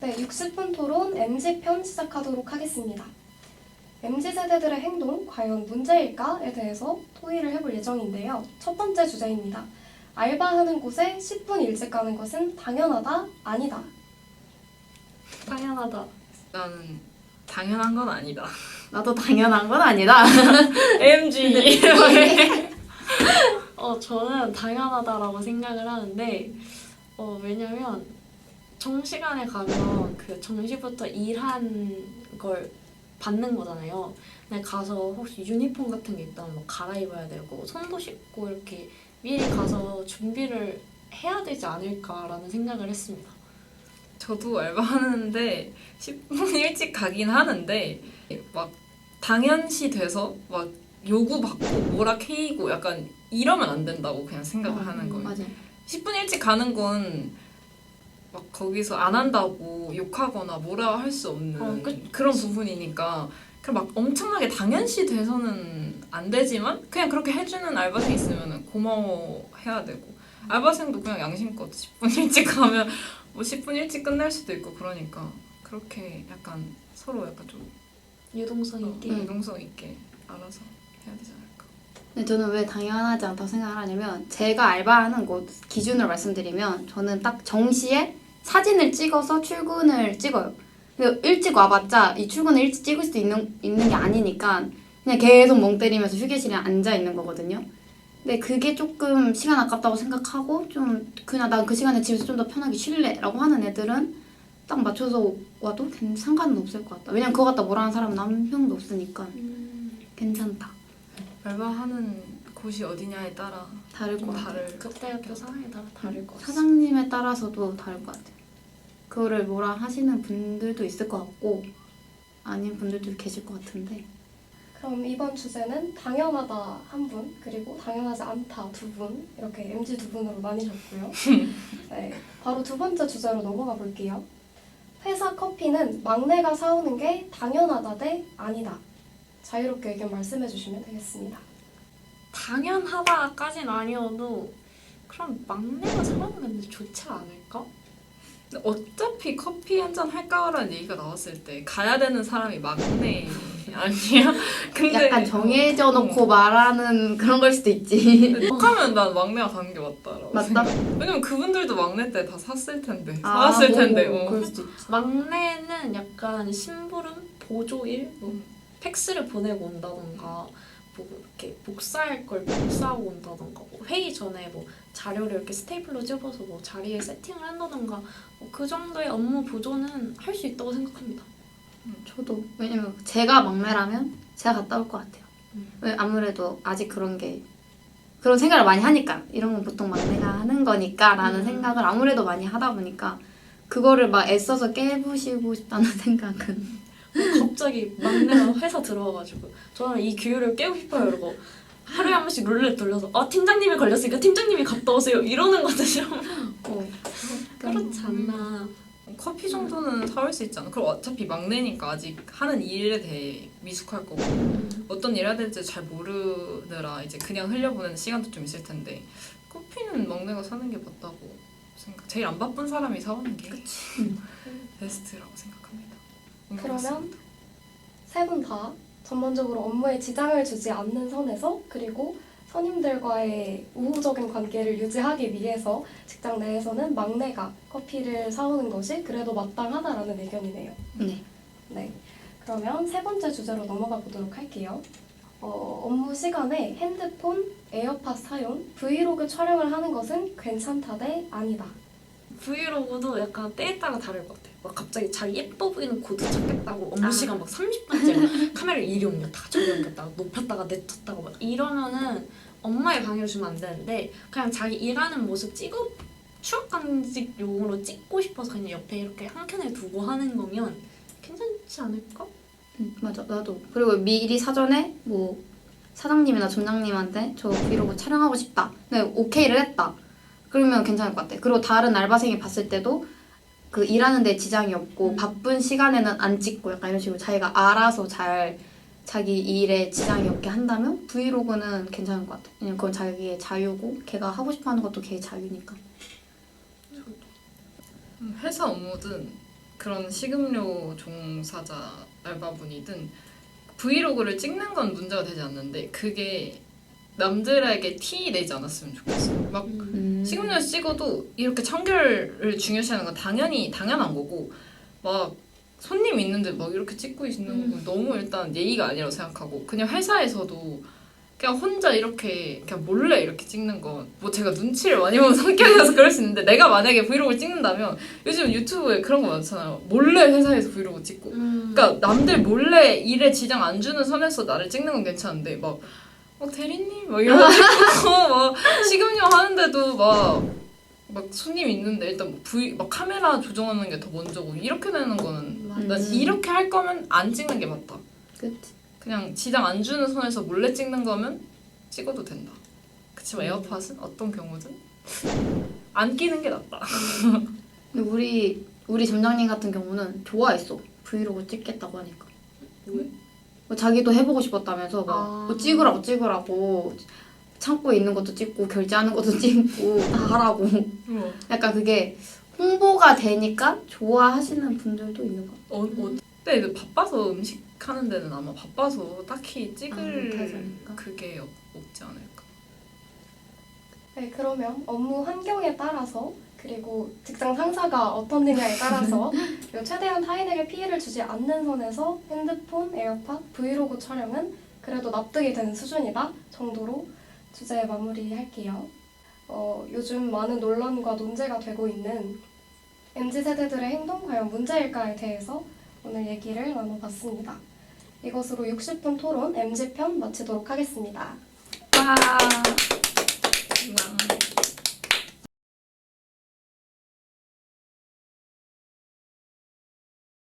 네, 60분 토론 MZ편 시작하도록 하겠습니다. MZ세대들의 행동 과연 문제일까에 대해서 토의를 해볼 예정인데요. 첫 번째 주제입니다. 알바하는 곳에 10분 일찍 가는 것은 당연하다, 아니다. 당연하다. 나는 당연한 건 아니다. 나도 당연한 건 아니다. AMG. 저는 당연하다라고 생각을 하는데 왜냐면 정시간에 가면 그 정시부터 일한 걸 받는 거잖아요. 근데 가서 혹시 유니폼 같은 게 있다면 뭐 갈아입어야 되고 손도 씻고 이렇게 미리 가서 준비를 해야 되지 않을까라는 생각을 했습니다. 저도 알바하는데 10분 일찍 가긴 하는데 막 당연시 돼서 막 요구받고 뭐라 캐이고 약간 이러면 안 된다고 그냥 생각을 하는 거예요. 맞아요. 10분 일찍 가는 건 막 거기서 안 한다고 욕하거나 뭐라 할 수 없는 그런 부분이니까 그냥 막 엄청나게 당연시 돼서는 안 되지만 그냥 그렇게 해주는 알바생 있으면 고마워해야 되고 알바생도 그냥 양심껏 10분 일찍 가면 뭐 10분 일찍 끝날 수도 있고 그러니까 그렇게 약간 서로 약간 좀 유동성 있게. 유동성 있게 알아서 해야 되지 않을까. 근데 저는 왜 당연하지 않다고 생각을 하냐면 제가 알바하는 곳 기준으로 말씀드리면 저는 딱 정시에 사진을 찍어서 출근을 찍어요. 근데 일찍 와봤자 이 출근을 일찍 찍을 수도 있는 게 아니니까 그냥 계속 멍 때리면서 휴게실에 앉아 있는 거거든요. 근데 그게 조금 시간 아깝다고 생각하고 좀 그냥 난 그 시간에 집에서 좀 더 편하게 쉴래 라고 하는 애들은 딱 맞춰서 와도 상관은 없을 것 같다. 왜냐면 그거 갖다 뭐라 하는 사람은 한 명도 없으니까 괜찮다. 알바하는 곳이 어디냐에 따라 다를 것 좀 같아요. 다를 그때그때 상황에 따라 다를 것 같아요. 사장님에 따라서도 다를 것 같아요. 그거를 뭐라 하시는 분들도 있을 것 같고 아닌 분들도 계실 것 같은데 그럼 이번 주제는 당연하다 한 분, 그리고 당연하지 않다 두 분, 이렇게 MZ 두 분으로 나뉘셨고요. 네, 바로 두 번째 주제로 넘어가 볼게요. 회사 커피는 막내가 사오는 게 당연하다 대 아니다. 자유롭게 의견 말씀해 주시면 되겠습니다. 당연하다까진 아니어도 그럼 막내가 사는 게 좋지 않을까? 근데 어차피 커피 한 잔 할까라는 얘기가 나왔을 때 가야 되는 사람이 막내 아니야? 근데 약간 정해져 놓고 말하는 그런 걸 수도 있지. 욕하면 난 막내가 가는 게 맞다라고 맞다? 생각해. 왜냐면 그분들도 막내 때 다 샀을 텐데 아, 사왔을 뭐, 텐데 뭐, 그럴 수도 있지. 막내는 약간 심부름, 보조일, 뭐 팩스를 보내고 온다던가 뭐 이렇게 복사할 걸 복사하고 온다던가 뭐 회의 전에 뭐 자료를 이렇게 스테이플러 집어서 뭐 자리에 세팅을 한다던가 그 정도의 업무 보조는 할 수 있다고 생각합니다. 저도 왜냐면 제가 막내라면 제가 갔다 올 것 같아요. 왜 아무래도 아직 그런 생각을 많이 하니까 이런 건 보통 막내가 하는 거니까 라는 생각을 아무래도 많이 하다 보니까 그거를 막 애써서 깨부시고 싶다는 생각은 갑자기 막내가 회사 들어와가지고 저는 이 규율을 깨고 싶어요 이러고 하루에 한 번씩 룰렛 돌려서 팀장님이 걸렸으니까 팀장님이 갔다 오세요 이러는 것처럼 그렇지 않나. 커피 정도는 사올 수 있잖아. 그럼 어차피 막내니까 아직 하는 일에 대해 미숙할 거고 어떤 일 해야 될지 잘 모르느라 이제 그냥 흘려보내는 시간도 좀 있을 텐데 커피는 막내가 사는 게 맞다고 생각. 제일 안 바쁜 사람이 사오는 게 베스트라고 생각합니다. 그러면 세 분 다 전반적으로 업무에 지장을 주지 않는 선에서 그리고 선임들과의 우호적인 관계를 유지하기 위해서 직장 내에서는 막내가 커피를 사오는 것이 그래도 마땅하다라는 의견이네요. 네. 네. 그러면 세 번째 주제로 넘어가 보도록 할게요. 업무 시간에 핸드폰, 에어팟 사용, 브이로그 촬영을 하는 것은 괜찮다 대 아니다. 브이로그도 약간 때에 따라 다를 것 같아요. 막 갑자기 자기 예뻐 보이는 코드 찾겠다고 업무 시간 막 30분째 카메라를 이리 옮겼다가 저리 옮겼다가 높였다가 내쳤다가 막 이러면은 엄마의 방해를 주면 안 되는데 그냥 자기 일하는 모습 추억 간직용으로 찍고 싶어서 그냥 옆에 이렇게 한 켠에 두고 하는 거면 괜찮지 않을까? 맞아 나도. 그리고 미리 사전에 뭐 사장님이나 점장님한테 저 브이로그 촬영하고 싶다. 근데 오케이를 했다. 그러면 괜찮을 것 같아. 그리고 다른 알바생이 봤을 때도 그 일하는 데 지장이 없고 바쁜 시간에는 안 찍고 약간 이런 식으로 자기가 알아서 잘 자기 일에 지장이 없게 한다면 브이로그는 괜찮을 것 같아. 왜냐면 그건 자기의 자유고 걔가 하고 싶어 하는 것도 걔의 자유니까. 회사 업무든 그런 식음료 종사자 알바분이든 브이로그를 찍는 건 문제가 되지 않는데 그게 남들에게 티 내지 않았으면 좋겠어요. 막 식음료를 찍어도 이렇게 청결을 중요시하는 건 당연히 당연한 거고 막 손님 있는데 막 이렇게 찍고 있는 건 너무 일단 예의가 아니라고 생각하고 그냥 회사에서도 그냥 혼자 이렇게 그냥 몰래 이렇게 찍는 건 뭐 제가 눈치를 많이 보는 성격이라서 그럴 수 있는데 내가 만약에 브이로그를 찍는다면 요즘 유튜브에 그런 거 많잖아요. 몰래 회사에서 브이로그 찍고 그러니까 남들 몰래 일에 지장 안 주는 선에서 나를 찍는 건 괜찮은데 막 대리님 막 이러고 찍고 막 식음료 하는데도 막 손님 있는데 일단 막 카메라 조정하는 게 더 먼저고 이렇게 되는 거는 나 이렇게 할 거면 안 찍는 게 맞다. 그치. 그냥 지장 안 주는 선에서 몰래 찍는 거면 찍어도 된다. 그치만 에어팟은 어떤 경우든 안 끼는 게 낫다. 근데 우리 점장님 같은 경우는 좋아했어. 브이로그 찍겠다고 하니까. 뭐 자기도 해보고 싶었다면서 막 뭐 찍으라고 창고에 있는 것도 찍고 결제하는 것도 찍고 다 하라고. 약간 그게 홍보가 되니까 좋아하시는 분들도 있는 것 같아요. 근데 바빠서 음식 하는 데는 아마 바빠서 딱히 찍을 못하니까. 그게 없지 않을까. 네, 그러면 업무 환경에 따라서 그리고 직장 상사가 어떻느냐에 따라서 그리고 최대한 타인에게 피해를 주지 않는 선에서 핸드폰, 에어팟, 브이로그 촬영은 그래도 납득이 되는 수준이다 정도로 주제 마무리할게요. 요즘 많은 논란과 논제가 되고 있는 MZ세대들의 행동 과연 문제일까에 대해서 오늘 얘기를 나눠봤습니다. 이것으로 60분 토론 MZ편 마치도록 하겠습니다. 와. 와.